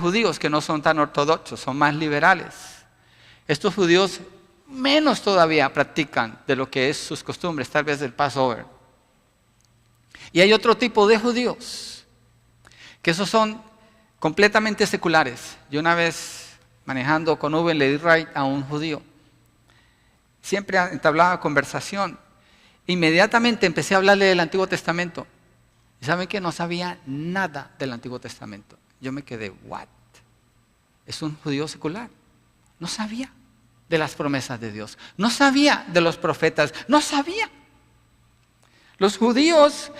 judíos que no son tan ortodoxos, son más liberales. Estos judíos menos todavía practican de lo que es sus costumbres, tal vez del Passover. Y hay otro tipo de judíos, que esos son completamente seculares. Yo una vez manejando con Uber le di ride a un judío. Siempre entablaba conversación. Inmediatamente empecé a hablarle del Antiguo Testamento. ¿Y saben qué? No sabía nada del Antiguo Testamento. Yo me quedé, ¿what? Es un judío secular. No sabía de las promesas de Dios. No sabía de los profetas. No sabía. Los judíos,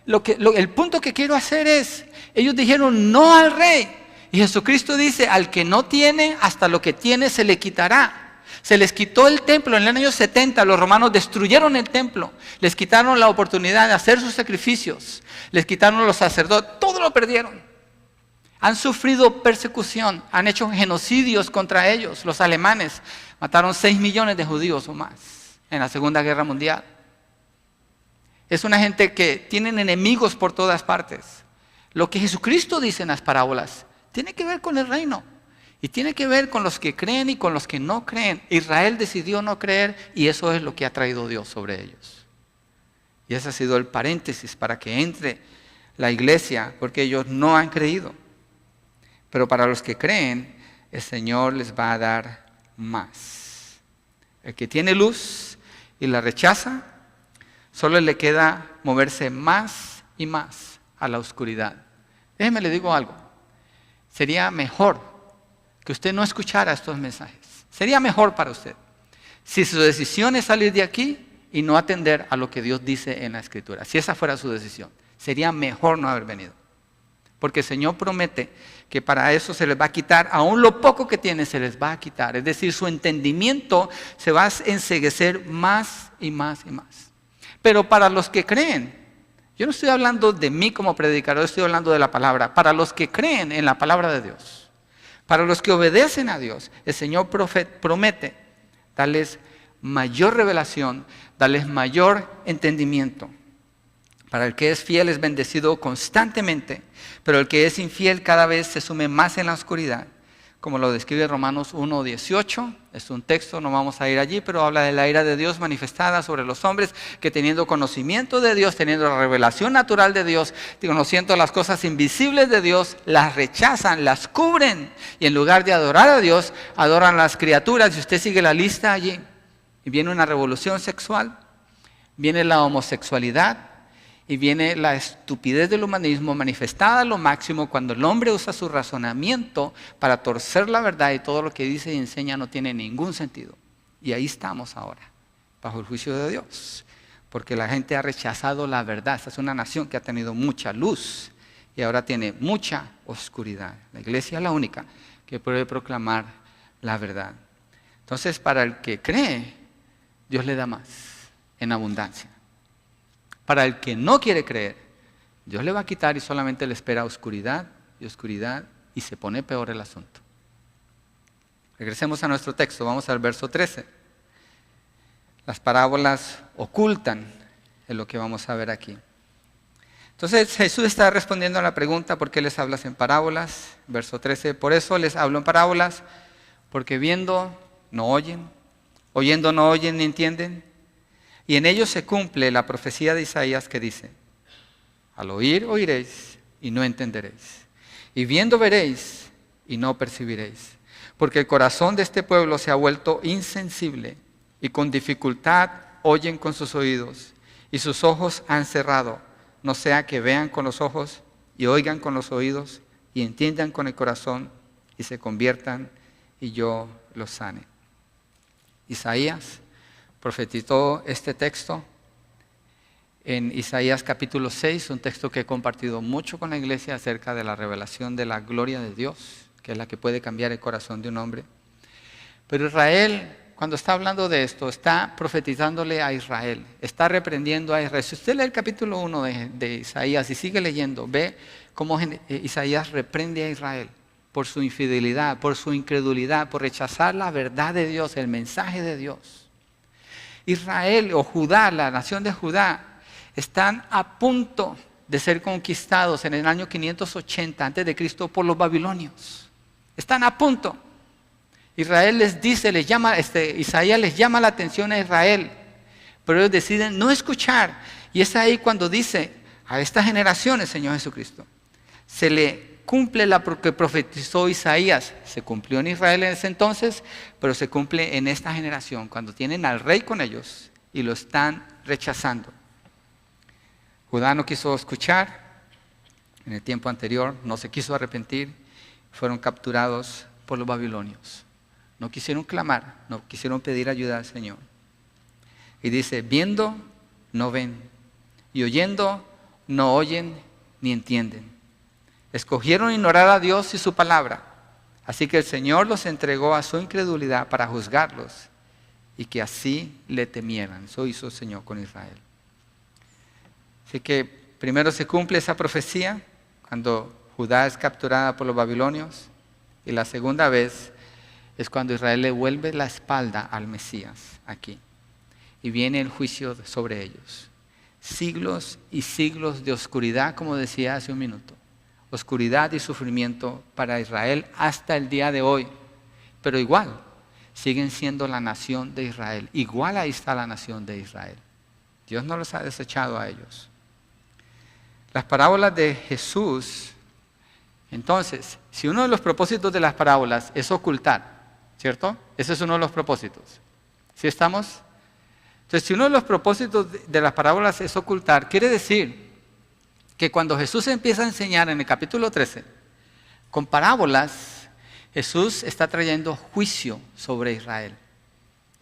el punto que quiero hacer es, ellos dijeron no al rey. Y Jesucristo dice, al que no tiene, hasta lo que tiene se le quitará. Se les quitó el templo en el año 70, los romanos destruyeron el templo, les quitaron la oportunidad de hacer sus sacrificios, les quitaron los sacerdotes, todo lo perdieron. Han sufrido persecución, han hecho genocidios contra ellos. Los alemanes mataron 6 millones de judíos o más en la Segunda Guerra Mundial. Es una gente que tienen enemigos por todas partes. Lo que Jesucristo dice en las parábolas tiene que ver con el reino. Y tiene que ver con los que creen y con los que no creen. Israel decidió no creer y eso es lo que ha traído Dios sobre ellos. Y ese ha sido el paréntesis para que entre la iglesia, porque ellos no han creído. Pero para los que creen, el Señor les va a dar más. El que tiene luz y la rechaza, solo le queda moverse más y más a la oscuridad. Déjeme le digo algo. Sería mejor que usted no escuchara estos mensajes. Sería mejor para usted si su decisión es salir de aquí y no atender a lo que Dios dice en la Escritura. Si esa fuera su decisión, sería mejor no haber venido. Porque el Señor promete que para eso se les va a quitar, aún lo poco que tienen se les va a quitar. Es decir, su entendimiento se va a enceguecer más y más y más. Pero para los que creen, yo no estoy hablando de mí como predicador, estoy hablando de la palabra. Para los que creen en la palabra de Dios, para los que obedecen a Dios, el Señor promete darles mayor revelación, darles mayor entendimiento. Para el que es fiel es bendecido constantemente, pero el que es infiel cada vez se sume más en la oscuridad. Como lo describe Romanos 1:18, es un texto, no vamos a ir allí, pero habla de la ira de Dios manifestada sobre los hombres que teniendo conocimiento de Dios, teniendo la revelación natural de Dios, conociendo las cosas invisibles de Dios, las rechazan, las cubren y en lugar de adorar a Dios, adoran a las criaturas. Y usted sigue la lista allí y viene una revolución sexual, viene la homosexualidad, y viene la estupidez del humanismo manifestada a lo máximo cuando el hombre usa su razonamiento para torcer la verdad y todo lo que dice y enseña no tiene ningún sentido. Y ahí estamos ahora, bajo el juicio de Dios, porque la gente ha rechazado la verdad. Esta es una nación que ha tenido mucha luz y ahora tiene mucha oscuridad. La iglesia es la única que puede proclamar la verdad. Entonces, para el que cree, Dios le da más, en abundancia. Para el que no quiere creer, Dios le va a quitar y solamente le espera oscuridad y se pone peor el asunto. Regresemos a nuestro texto, vamos al verso 13. Las parábolas ocultan en lo que vamos a ver aquí. Entonces Jesús está respondiendo a la pregunta, ¿por qué les hablas en parábolas? Verso 13, por eso les hablo en parábolas, porque viendo no oyen, oyendo no oyen ni entienden. Y en ellos se cumple la profecía de Isaías que dice, al oír oiréis y no entenderéis, y viendo veréis y no percibiréis, porque el corazón de este pueblo se ha vuelto insensible y con dificultad oyen con sus oídos y sus ojos han cerrado, no sea que vean con los ojos y oigan con los oídos y entiendan con el corazón y se conviertan y yo los sane. Isaías profetizó este texto en Isaías capítulo 6, un texto que he compartido mucho con la iglesia acerca de la revelación de la gloria de Dios, que es la que puede cambiar el corazón de un hombre. Pero Israel, cuando está hablando de esto, está profetizándole a Israel, está reprendiendo a Israel. Si usted lee el capítulo 1 de Isaías y sigue leyendo, ve cómo Isaías reprende a Israel por su infidelidad, por su incredulidad, por rechazar la verdad de Dios, el mensaje de Dios. Israel o Judá, la nación de Judá, están a punto de ser conquistados en el año 580 a.C. por los babilonios. Están a punto. Israel les dice, Isaías les llama la atención a Israel, pero ellos deciden no escuchar. Y es ahí cuando dice a estas generaciones, Señor Jesucristo, se le cumple lo que profetizó Isaías. Se cumplió en Israel en ese entonces, pero se cumple en esta generación, cuando tienen al rey con ellos y lo están rechazando. Judá no quiso escuchar en el tiempo anterior, no se quiso arrepentir, fueron capturados por los babilonios. No quisieron clamar, no quisieron pedir ayuda al Señor. Y dice, viendo, no ven, y oyendo, no oyen ni entienden. Escogieron ignorar a Dios y su palabra, así que el Señor los entregó a su incredulidad para juzgarlos y que así le temieran. Eso hizo el Señor con Israel. Así que primero se cumple esa profecía cuando Judá es capturada por los babilonios, y la segunda vez es cuando Israel le vuelve la espalda al Mesías aquí. Y viene el juicio sobre ellos. Siglos y siglos de oscuridad, como decía hace un minuto. Oscuridad y sufrimiento para Israel hasta el día de hoy. Pero igual, siguen siendo la nación de Israel. Igual ahí está la nación de Israel. Dios no los ha desechado a ellos. Las parábolas de Jesús, entonces, si uno de los propósitos de las parábolas es ocultar, ¿cierto? Ese es uno de los propósitos. ¿Sí estamos? Entonces, si uno de los propósitos de las parábolas es ocultar, quiere decir que cuando Jesús empieza a enseñar en el capítulo 13, con parábolas, Jesús está trayendo juicio sobre Israel.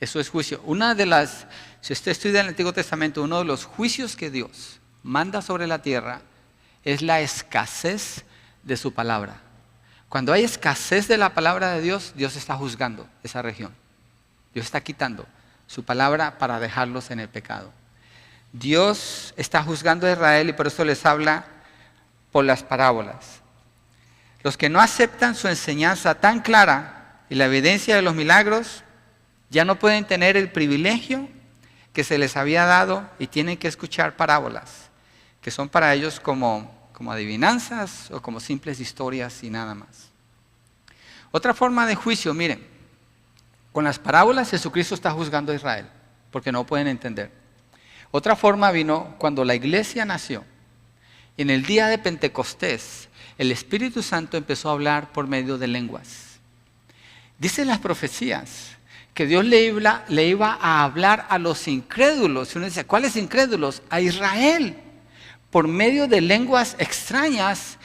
Eso es juicio. Si usted estudia el Antiguo Testamento, uno de los juicios que Dios manda sobre la tierra es la escasez de su palabra. Cuando hay escasez de la palabra de Dios, Dios está juzgando esa región. Dios está quitando su palabra para dejarlos en el pecado. Dios está juzgando a Israel y por eso les habla por las parábolas. Los que no aceptan su enseñanza tan clara y la evidencia de los milagros, ya no pueden tener el privilegio que se les había dado y tienen que escuchar parábolas, que son para ellos como adivinanzas o como simples historias y nada más. Otra forma de juicio, miren, con las parábolas Jesucristo está juzgando a Israel, porque no pueden entender. Otra forma vino cuando la iglesia nació. En el día de Pentecostés, el Espíritu Santo empezó a hablar por medio de lenguas. Dicen las profecías que Dios le iba a hablar a los incrédulos. Y uno dice, ¿cuáles incrédulos? A Israel. Por medio de lenguas extrañas,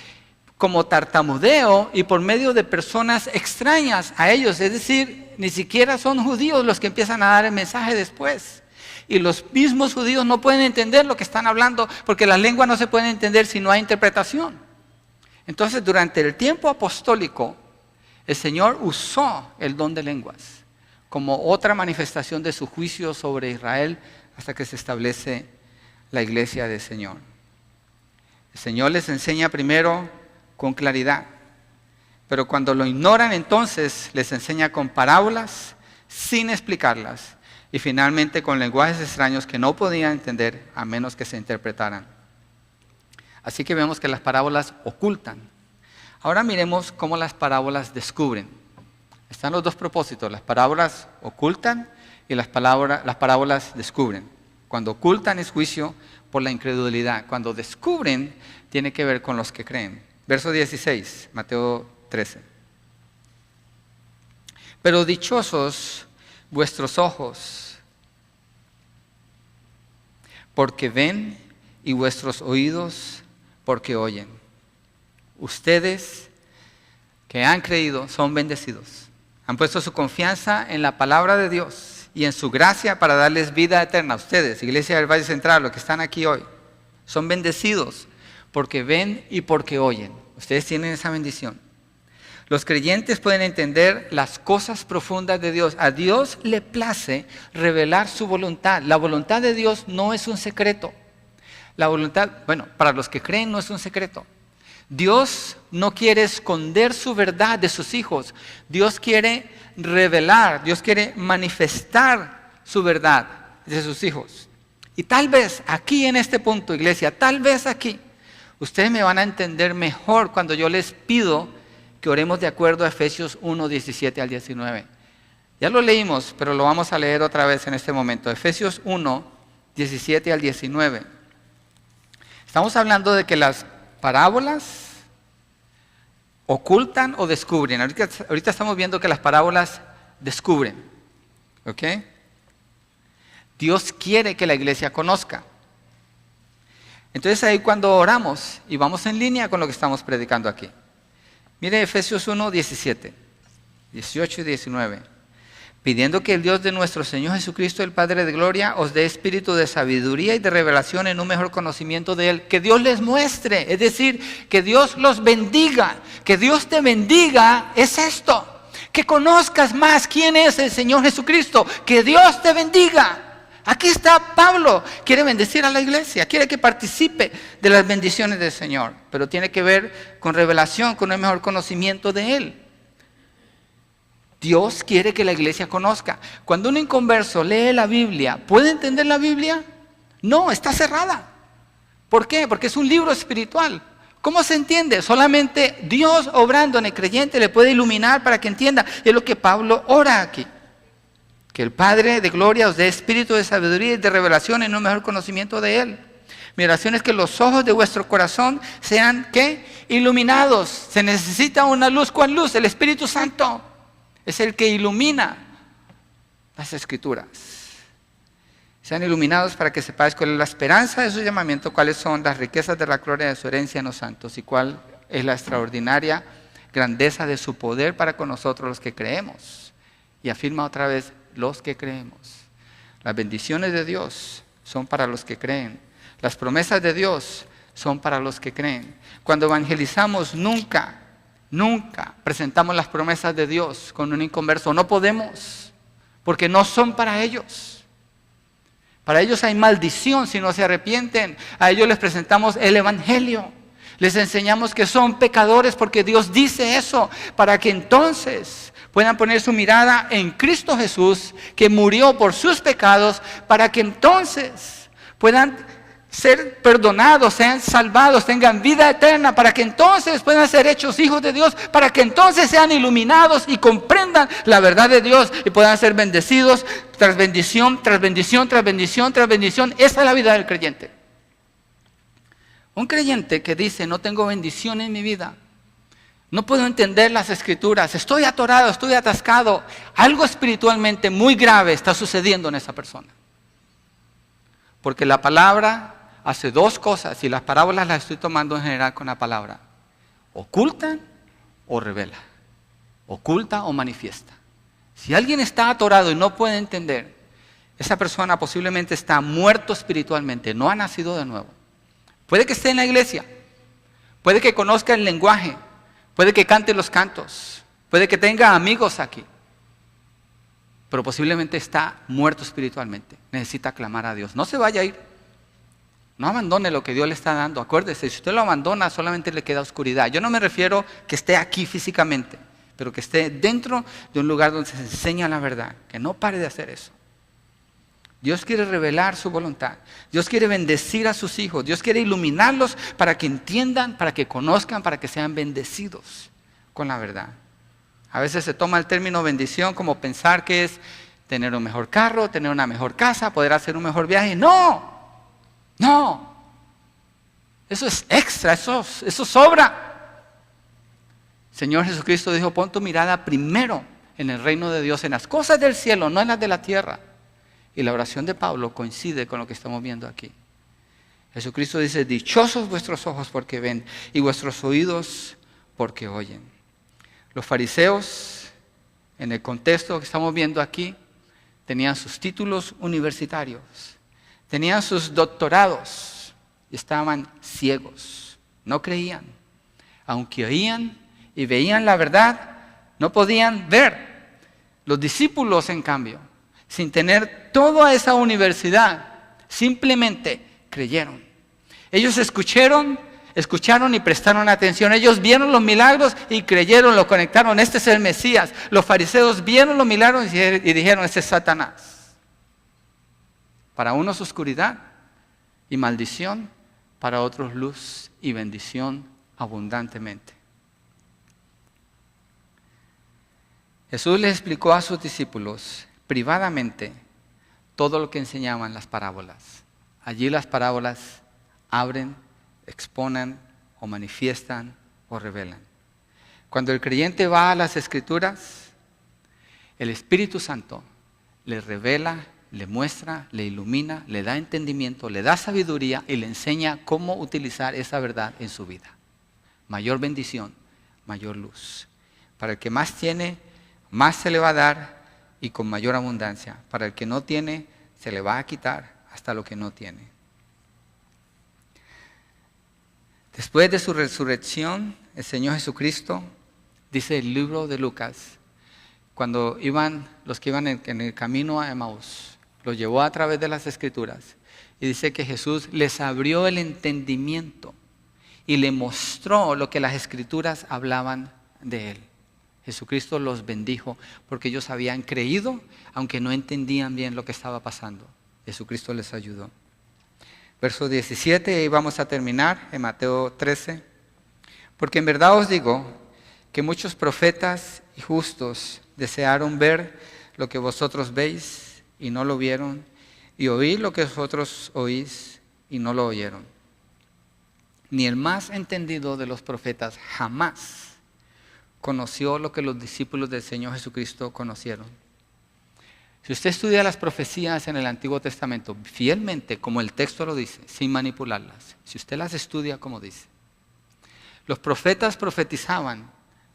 como tartamudeo, y por medio de personas extrañas a ellos. Es decir, ni siquiera son judíos los que empiezan a dar el mensaje después. Y los mismos judíos no pueden entender lo que están hablando, porque las lenguas no se pueden entender si no hay interpretación. Entonces, durante el tiempo apostólico, el Señor usó el don de lenguas como otra manifestación de su juicio sobre Israel hasta que se establece la iglesia del Señor. El Señor les enseña primero con claridad, pero cuando lo ignoran entonces les enseña con parábolas sin explicarlas y finalmente con lenguajes extraños que no podían entender a menos que se interpretaran. Así que vemos que las parábolas ocultan. Ahora miremos cómo las parábolas descubren. Están los dos propósitos, las parábolas ocultan y las parábolas descubren. Cuando ocultan es juicio por la incredulidad. Cuando descubren, tiene que ver con los que creen. Verso 16, Mateo 13. Pero dichosos vuestros ojos, porque ven, y vuestros oídos, porque oyen. Ustedes que han creído son bendecidos. Han puesto su confianza en la palabra de Dios y en su gracia para darles vida eterna. Ustedes, Iglesia del Valle Central, los que están aquí hoy, son bendecidos porque ven y porque oyen. Ustedes tienen esa bendición. Los creyentes pueden entender las cosas profundas de Dios. A Dios le place revelar su voluntad. La voluntad de Dios no es un secreto. La voluntad, para los que creen no es un secreto. Dios no quiere esconder su verdad de sus hijos. Dios quiere revelar, Dios quiere manifestar su verdad de sus hijos. Y tal vez aquí en este punto, iglesia, tal vez aquí, ustedes me van a entender mejor cuando yo les pido que oremos de acuerdo a Efesios 1, 17 al 19. Ya lo leímos, pero lo vamos a leer otra vez en este momento. Efesios 1, 17 al 19. Estamos hablando de que las parábolas ocultan o descubren. Ahorita estamos viendo que las parábolas descubren. ¿Ok? Dios quiere que la iglesia conozca. Entonces ahí cuando oramos y vamos en línea con lo que estamos predicando aquí. Mire Efesios 1, 17, 18 y 19. Pidiendo que el Dios de nuestro Señor Jesucristo, el Padre de Gloria, os dé espíritu de sabiduría y de revelación en un mejor conocimiento de Él. Que Dios les muestre, es decir, que Dios los bendiga. Que Dios te bendiga es esto. Que conozcas más quién es el Señor Jesucristo. Que Dios te bendiga. Aquí está Pablo, quiere bendecir a la iglesia, quiere que participe de las bendiciones del Señor, pero tiene que ver con revelación, con un mejor conocimiento de Él. Dios quiere que la iglesia conozca. Cuando un inconverso lee la Biblia, ¿puede entender la Biblia? No, está cerrada. ¿Por qué? Porque es un libro espiritual. ¿Cómo se entiende? Solamente Dios obrando en el creyente le puede iluminar para que entienda. Y es lo que Pablo ora aquí. Que el Padre de Gloria os dé espíritu de sabiduría y de revelación en un mejor conocimiento de Él. Mi oración es que los ojos de vuestro corazón sean, ¿qué? Iluminados. Se necesita una luz. ¿Cuál luz? El Espíritu Santo. Es el que ilumina las Escrituras. Sean iluminados para que sepáis cuál es la esperanza de su llamamiento, cuáles son las riquezas de la gloria de su herencia en los santos y cuál es la extraordinaria grandeza de su poder para con nosotros los que creemos. Y afirma otra vez, los que creemos. Las bendiciones de Dios son para los que creen. Las promesas de Dios son para los que creen. Cuando evangelizamos, nunca presentamos las promesas de Dios con un inconverso. No podemos, porque no son para ellos. Para ellos hay maldición si no se arrepienten. A ellos les presentamos el evangelio. Les enseñamos que son pecadores porque Dios dice eso, para que entonces puedan poner su mirada en Cristo Jesús, que murió por sus pecados, para que entonces puedan ser perdonados, sean salvados, tengan vida eterna, para que entonces puedan ser hechos hijos de Dios, para que entonces sean iluminados y comprendan la verdad de Dios y puedan ser bendecidos tras bendición, tras bendición, tras bendición, tras bendición. Esa es la vida del creyente. Un creyente que dice, no tengo bendición en mi vida, no puedo entender las Escrituras, estoy atorado, estoy atascado. Algo espiritualmente muy grave está sucediendo en esa persona. Porque la palabra hace dos cosas, y las parábolas las estoy tomando en general con la palabra. Ocultan o revela. Oculta o manifiesta. Si alguien está atorado y no puede entender, esa persona posiblemente está muerto espiritualmente, no ha nacido de nuevo. Puede que esté en la iglesia, puede que conozca el lenguaje, puede que cante los cantos, puede que tenga amigos aquí, pero posiblemente está muerto espiritualmente. Necesita clamar a Dios. No se vaya a ir. No abandone lo que Dios le está dando. Acuérdese, si usted lo abandona, solamente le queda oscuridad. Yo no me refiero que esté aquí físicamente, pero que esté dentro de un lugar donde se enseña la verdad. Que no pare de hacer eso. Dios quiere revelar su voluntad. Dios quiere bendecir a sus hijos. Dios quiere iluminarlos para que entiendan, para que conozcan, para que sean bendecidos con la verdad. A veces se toma el término bendición como pensar que es tener un mejor carro, tener una mejor casa, poder hacer un mejor viaje. ¡No! ¡No! Eso es extra, eso sobra. Señor Jesucristo dijo, pon tu mirada primero en el reino de Dios, en las cosas del cielo, no en las de la tierra. Y la oración de Pablo coincide con lo que estamos viendo aquí. Jesucristo dice, dichosos vuestros ojos porque ven y vuestros oídos porque oyen. Los fariseos, en el contexto que estamos viendo aquí, tenían sus títulos universitarios, tenían sus doctorados y estaban ciegos, no creían. Aunque oían y veían la verdad, no podían ver. Los discípulos, en cambio, sin tener toda esa universidad, simplemente creyeron. Ellos escucharon y prestaron atención. Ellos vieron los milagros y creyeron, lo conectaron. Este es el Mesías. Los fariseos vieron los milagros y dijeron, este es Satanás. Para unos oscuridad y maldición, para otros luz y bendición abundantemente. Jesús les explicó a sus discípulos privadamente todo lo que enseñaban las parábolas. Allí las parábolas abren, exponen o manifiestan o revelan. Cuando el creyente va a las Escrituras, el Espíritu Santo le revela, le muestra, le ilumina, le da entendimiento, le da sabiduría y le enseña cómo utilizar esa verdad en su vida. Mayor bendición, mayor luz. Para el que más tiene, más se le va a dar y con mayor abundancia. Para el que no tiene, se le va a quitar hasta lo que no tiene. Después de su resurrección, el Señor Jesucristo, dice el libro de Lucas, cuando los que iban en el camino a Emaús, los llevó a través de las Escrituras y dice que Jesús les abrió el entendimiento y le mostró lo que las Escrituras hablaban de Él. Jesucristo los bendijo porque ellos habían creído, aunque no entendían bien lo que estaba pasando. Jesucristo les ayudó. Verso 17, y vamos a terminar en Mateo 13. Porque en verdad os digo que muchos profetas y justos desearon ver lo que vosotros veis y no lo vieron, y oír lo que vosotros oís y no lo oyeron. Ni el más entendido de los profetas jamás conoció lo que los discípulos del Señor Jesucristo conocieron. Si usted estudia las profecías en el Antiguo Testamento fielmente, como el texto lo dice, sin manipularlas, si usted las estudia como dice, los profetas profetizaban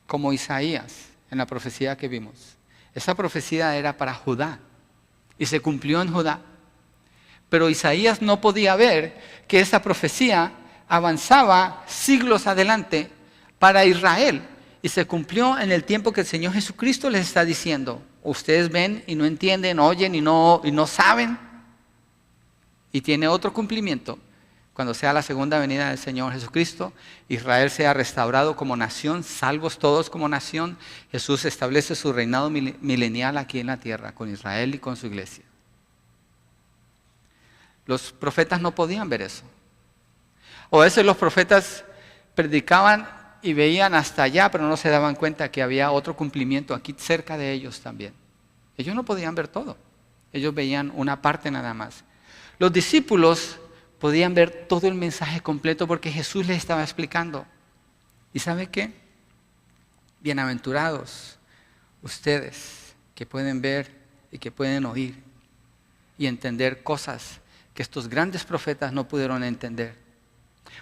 como Isaías en la profecía que vimos. Esa profecía era para Judá y se cumplió en Judá. Pero Isaías no podía ver que esa profecía avanzaba siglos adelante para Israel y se cumplió en el tiempo que el Señor Jesucristo les está diciendo. Ustedes ven y no entienden, oyen y no saben. Y tiene otro cumplimiento. Cuando sea la segunda venida del Señor Jesucristo, Israel sea restaurado como nación, salvos todos como nación. Jesús establece su reinado milenial aquí en la tierra, con Israel y con su iglesia. Los profetas no podían ver eso. O a veces los profetas predicaban y veían hasta allá, pero no se daban cuenta que había otro cumplimiento aquí cerca de ellos también. Ellos no podían ver todo. Ellos veían una parte nada más. Los discípulos podían ver todo el mensaje completo porque Jesús les estaba explicando. ¿Y sabe qué? Bienaventurados ustedes que pueden ver y que pueden oír y entender cosas que estos grandes profetas no pudieron entender.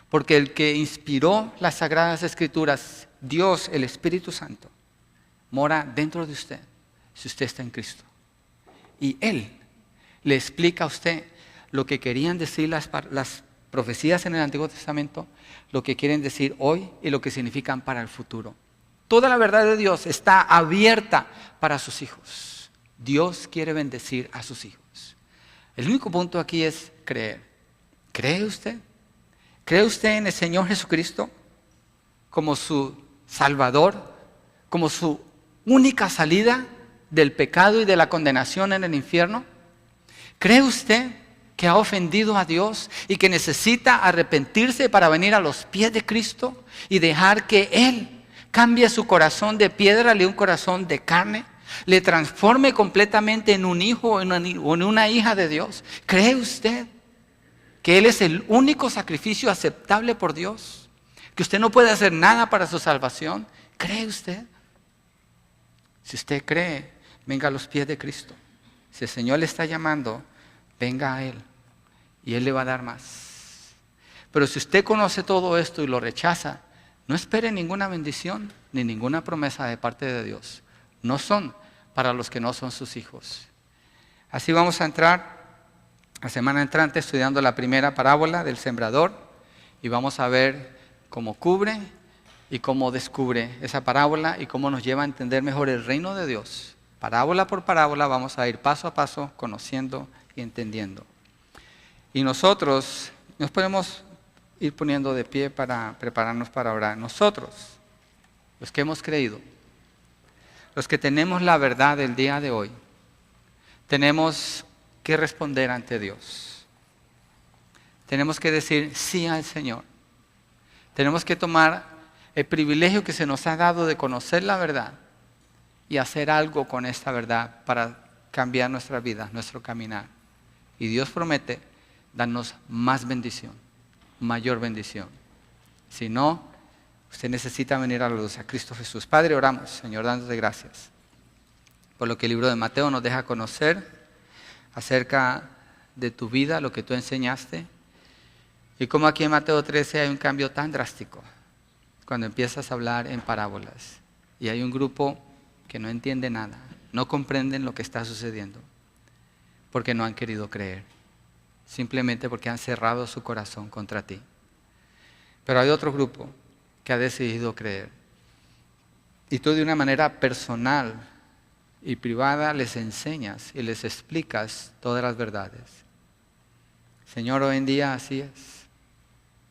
Porque el que inspiró las Sagradas Escrituras, Dios, el Espíritu Santo, mora dentro de usted, si usted está en Cristo. Y Él le explica a usted lo que querían decir las profecías en el Antiguo Testamento, lo que quieren decir hoy y lo que significan para el futuro. Toda la verdad de Dios está abierta para sus hijos. Dios quiere bendecir a sus hijos. El único punto aquí es creer. ¿Cree usted? ¿Cree usted en el Señor Jesucristo como su Salvador, como su única salida del pecado y de la condenación en el infierno? ¿Cree usted que ha ofendido a Dios y que necesita arrepentirse para venir a los pies de Cristo y dejar que Él cambie su corazón de piedra y un corazón de carne, le transforme completamente en un hijo o en una hija de Dios? ¿Cree usted que Él es el único sacrificio aceptable por Dios? ¿Que usted no puede hacer nada para su salvación? ¿Cree usted? Si usted cree, venga a los pies de Cristo. Si el Señor le está llamando, venga a Él y Él le va a dar más. Pero si usted conoce todo esto y lo rechaza, no espere ninguna bendición ni ninguna promesa de parte de Dios. No son para los que no son sus hijos. Así vamos a entrar la semana entrante estudiando la primera parábola del sembrador y vamos a ver cómo cubre y cómo descubre esa parábola y cómo nos lleva a entender mejor el reino de Dios. Parábola por parábola vamos a ir paso a paso conociendo y entendiendo. Y nosotros nos podemos ir poniendo de pie para prepararnos para orar. Nosotros, los que hemos creído, los que tenemos la verdad del día de hoy, tenemos que responder ante Dios. Tenemos que decir sí al Señor. Tenemos que tomar el privilegio que se nos ha dado de conocer la verdad y hacer algo con esta verdad para cambiar nuestra vida, nuestro caminar. Y Dios promete darnos más bendición, mayor bendición. Si no, usted necesita venir a la luz, a Cristo Jesús. Padre, oramos, Señor, dándote gracias por lo que el libro de Mateo nos deja conocer acerca de tu vida, lo que tú enseñaste. Y como aquí en Mateo 13 hay un cambio tan drástico cuando empiezas a hablar en parábolas. Y hay un grupo que no entiende nada, no comprenden lo que está sucediendo, porque no han querido creer, simplemente porque han cerrado su corazón contra ti. Pero hay otro grupo que ha decidido creer. Y tú de una manera personal y privada les enseñas y les explicas todas las verdades. Señor, hoy en día así es.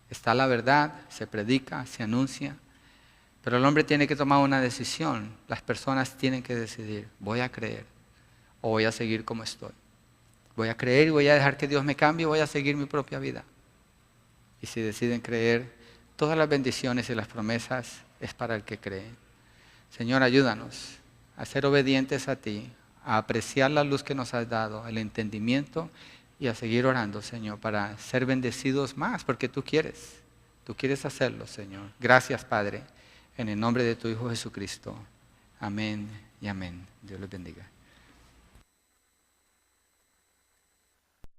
Está la verdad, se predica, se anuncia, pero el hombre tiene que tomar una decisión. Las personas tienen que decidir, ¿voy a creer o voy a seguir como estoy? Voy a creer y voy a dejar que Dios me cambie o voy a seguir mi propia vida. Y si deciden creer, todas las bendiciones y las promesas es para el que cree. Señor, ayúdanos a ser obedientes a ti, a apreciar la luz que nos has dado, el entendimiento y a seguir orando, Señor, para ser bendecidos más, porque tú quieres hacerlo, Señor. Gracias, Padre, en el nombre de tu Hijo Jesucristo. Amén y amén. Dios les bendiga.